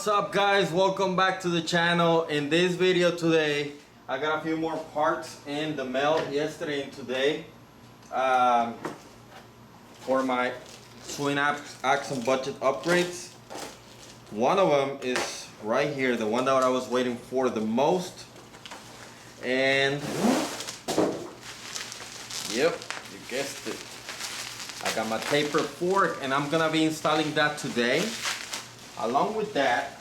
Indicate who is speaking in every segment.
Speaker 1: What's up guys, welcome back to the channel. In this video today I got a few more parts in the mail yesterday and today for my Schwinn Axum budget upgrades. One of them is right here, the one that I was waiting for the most, and yep, you guessed it, I got my taper fork and I'm gonna be installing that today. Along with that,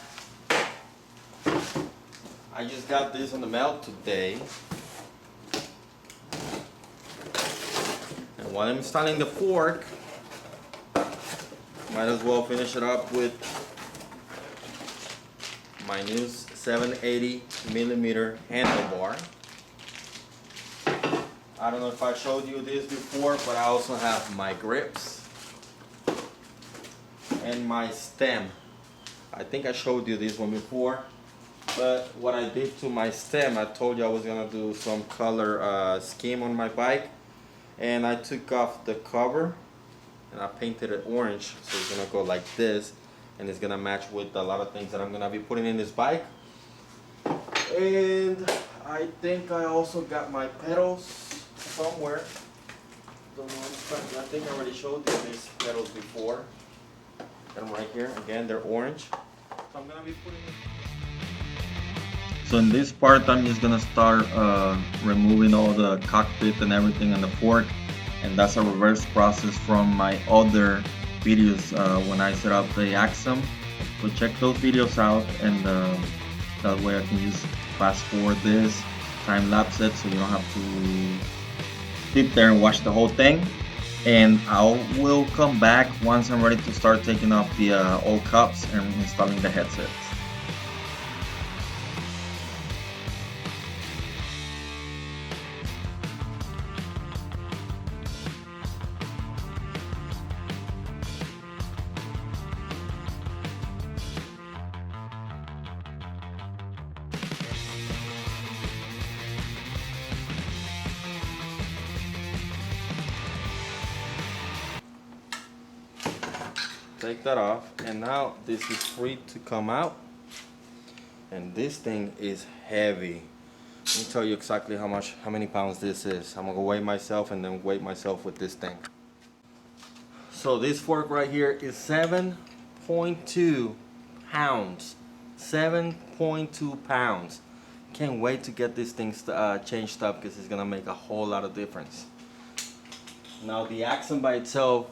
Speaker 1: I just got this in the mail today. And while I'm installing the fork, might as well finish it up with my new 780mm handlebar. I don't know if I showed you this before, but I also have my grips and my stem. I think I showed you this one before, but what I did to my stem, I told you I was gonna do some color scheme on my bike, and I took off the cover and I painted it orange, so it's gonna go like this, and it's gonna match with a lot of things that I'm gonna be putting in this bike. And I think I also got my pedals somewhere. Don't know, I think I already showed you these pedals before. Got them right here. Again, they're orange. So I'm gonna be putting it. So in this part, I'm just gonna start removing all the cockpit and everything on the fork, and that's a reverse process from my other videos when I set up the Axum. So check those videos out, and that way I can just fast forward this, time lapse it, so you don't have to sit there and watch the whole thing. And I will come back once I'm ready to start taking off the old cups and installing the headsets. Take that off, and now this is free to come out, and this thing is heavy. Let me tell you exactly how many pounds this is. I'm gonna go weigh myself and then weigh myself with this thing. So this fork right here is 7.2 pounds. 7.2 pounds. Can't wait to get this thing changed up, because it's gonna make a whole lot of difference. Now the Axum by itself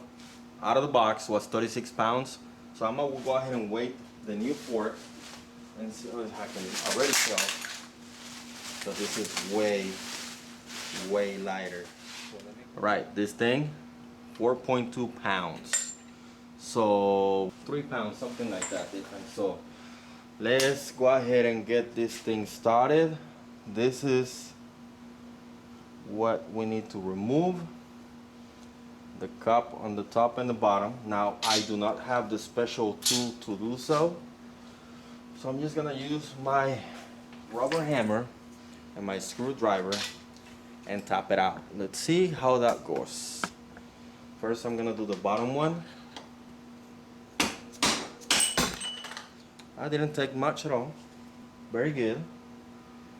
Speaker 1: out of the box was 36 pounds, so I'm gonna go ahead and weight the new fork and see what I can already tell. So this is way lighter. Right, this thing 4.2 pounds, so 3 pounds, something like that difference. So let's go ahead and get this thing started. This is what we need to remove: the cup on the top and the bottom. Now I do not have the special tool to do so, so I'm just gonna use my rubber hammer and my screwdriver and tap it out. Let's see how that goes. First I'm gonna do the bottom one. I didn't take much at all. Very good.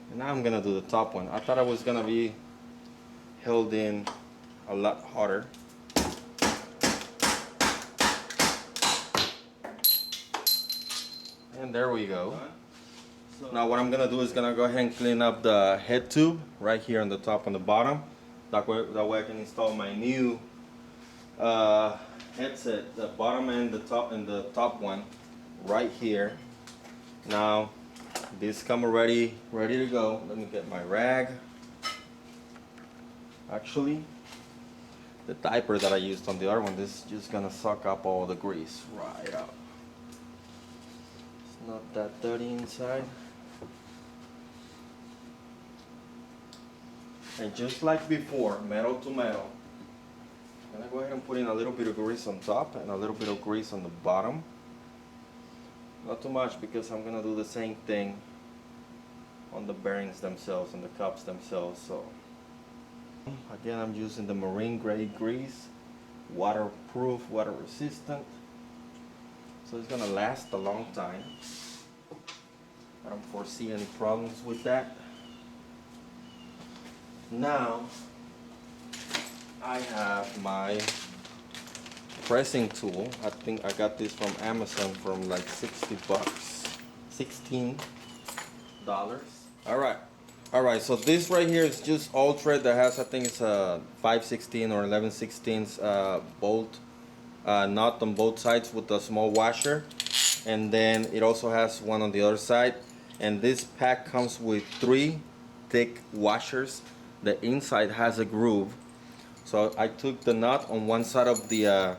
Speaker 1: And now I'm gonna do the top one. I thought I was gonna be held in a lot harder. And there we go. Now what I'm gonna do is gonna go ahead and clean up the head tube right here on the top and the bottom. That way I can install my new headset, the bottom and the top one right here. Now this come ready to go. Let me get my rag. Actually, the diaper that I used on the other one, this is just gonna suck up all the grease right out. Not that dirty inside. And just like before, metal to metal, I'm gonna go ahead and put in a little bit of grease on top and a little bit of grease on the bottom. Not too much, because I'm gonna do the same thing on the bearings themselves and the cups themselves. So again, I'm using the marine grade grease, waterproof, water resistant. So it's gonna last a long time. I don't foresee any problems with that. Now I have my pressing tool. I think I got this from Amazon from like 60 bucks, $16. All right, so this right here is just all thread that has, I think it's a 5/16 or 11/16 bolt nut on both sides with a small washer, and then it also has one on the other side. And this pack comes with 3 thick washers. The inside has a groove, so I took the nut on one side of the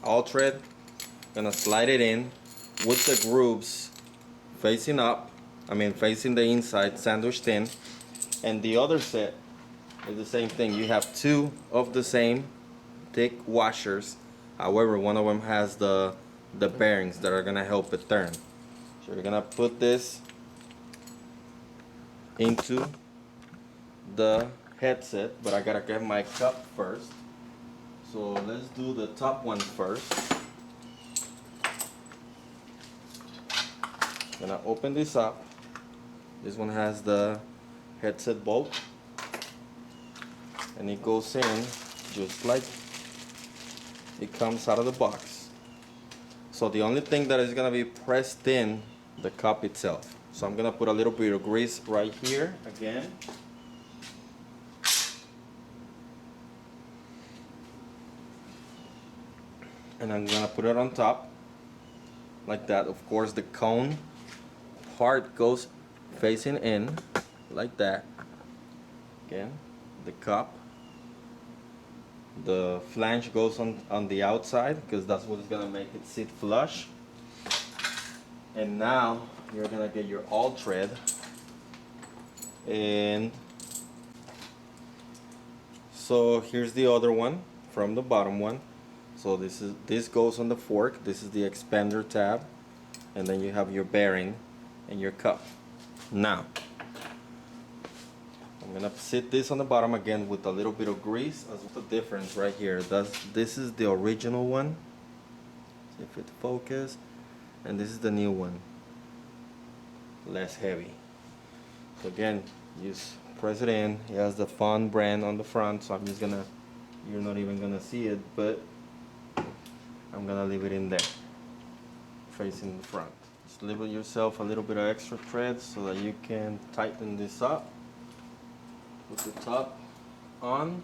Speaker 1: all thread, gonna slide it in with the grooves facing up, facing the inside, sandwiched in. And the other set is the same thing. You have 2 of the same thick washers. However, one of them has the bearings that are gonna help it turn. So you're gonna put this into the headset, but I gotta get my cup first. So let's do the top one first. Gonna open this up. This one has the headset bolt, and it goes in just like it comes out of the box. So the only thing that is gonna be pressed in the cup itself. So I'm gonna put a little bit of grease right here again. And I'm gonna put it on top like that. Of course, the cone part goes facing in like that. Again, the cup, the flange goes on the outside because that's what's gonna make it sit flush. And now you're gonna get your all thread, and so here's the other one from the bottom one. So this goes on the fork. This is the expander tab, and then you have your bearing and your cup. Now I'm gonna sit this on the bottom again with a little bit of grease. That's the difference right here. This is the original one. See if it focus, and this is the new one, less heavy. So again, just press it in. It has the FUNN brand on the front, so I'm just gonna, you're not even gonna see it, but I'm gonna leave it in there, facing the front. Just leave yourself a little bit of extra thread so that you can tighten this up. Put the top on,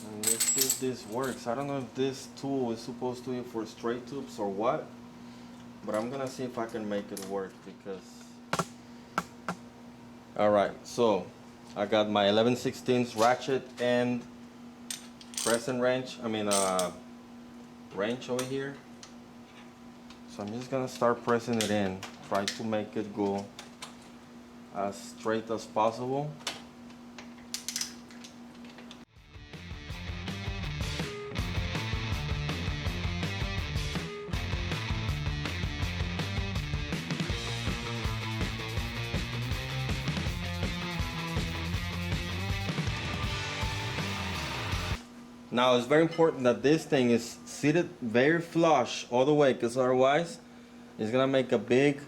Speaker 1: and let's see if this works. I don't know if this tool is supposed to be for straight tubes or what, but I'm gonna see if I can make it work because. Alright, so I got my 11/16 ratchet and crescent wrench, wrench over here. So I'm just gonna start pressing it in, try to make it go as straight as possible. Now it's very important that this thing is seated very flush all the way, because otherwise it's gonna make a big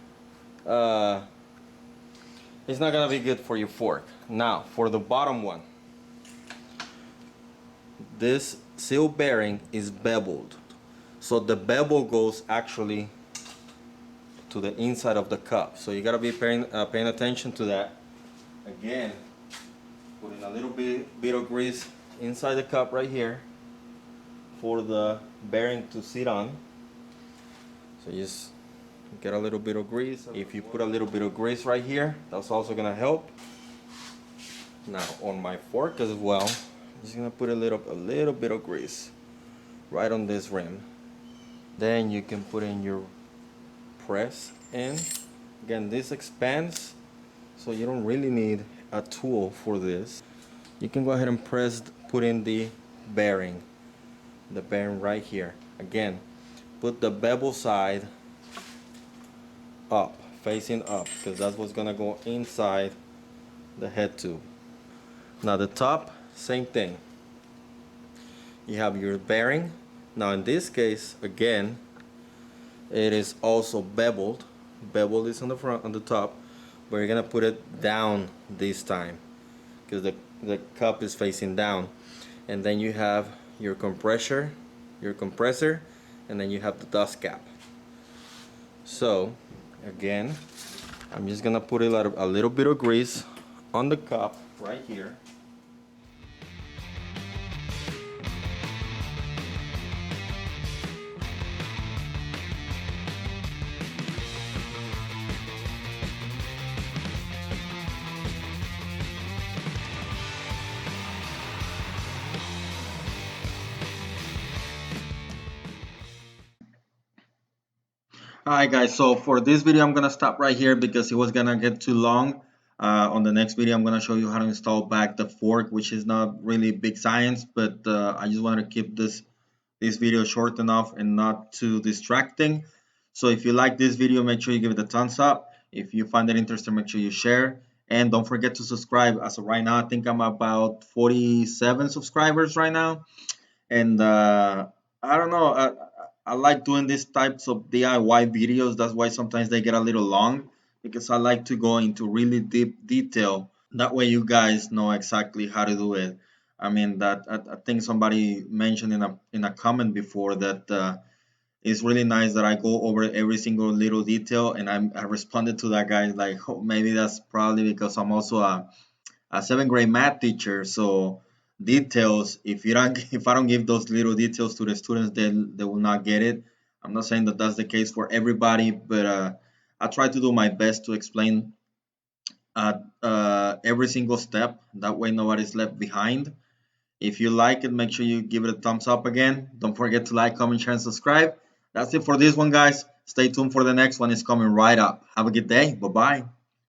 Speaker 1: it's not gonna be good for your fork. Now for the bottom one, this seal bearing is beveled, so the bevel goes actually to the inside of the cup, so you gotta be paying attention to that. Again, putting a little bit of grease inside the cup right here for the bearing to sit on. So just get a little bit of grease. If you put a little bit of grease right here, that's also gonna help. Now on my fork as well, I'm just gonna put a little bit of grease right on this rim. Then you can put in your press in. Again, this expands, so you don't really need a tool for this. You can go ahead and put in the bearing right here. Again, put the bevel side up, facing up, because that's what's gonna go inside the head tube. Now the top, same thing. You have your bearing. Now in this case, again, it is also beveled, bevel is on the front, on the top, but you're gonna put it down this time because the cup is facing down. And then you have your compressor, and then you have the dust cap. So again, I'm just gonna put a little bit of grease on the cup right here. Alright guys, so for this video I'm gonna stop right here because it was gonna get too long. On the next video I'm gonna show you how to install back the fork, which is not really big science, but I just wanted to keep this video short enough and not too distracting. So if you like this video, make sure you give it a thumbs up. If you find it interesting, make sure you share, and don't forget to subscribe. As of right now, I think I'm about 47 subscribers right now, and I don't know, I like doing these types of DIY videos. That's why sometimes they get a little long, because I like to go into really deep detail. That way you guys know exactly how to do it. I mean, that I think somebody mentioned in a comment before that it's really nice that I go over every single little detail, and I responded to that guy like, oh, maybe that's probably because I'm also a seventh grade math teacher. So details, if I don't give those little details to the students, then they will not get it. I'm not saying that that's the case for everybody, but I try to do my best to explain every single step. That way nobody's left behind. If you like it, make sure you give it a thumbs up again. Don't forget to like, comment, share, and subscribe. That's it for this one, guys. Stay tuned for the next one. It's coming right up. Have a good day. Bye-bye.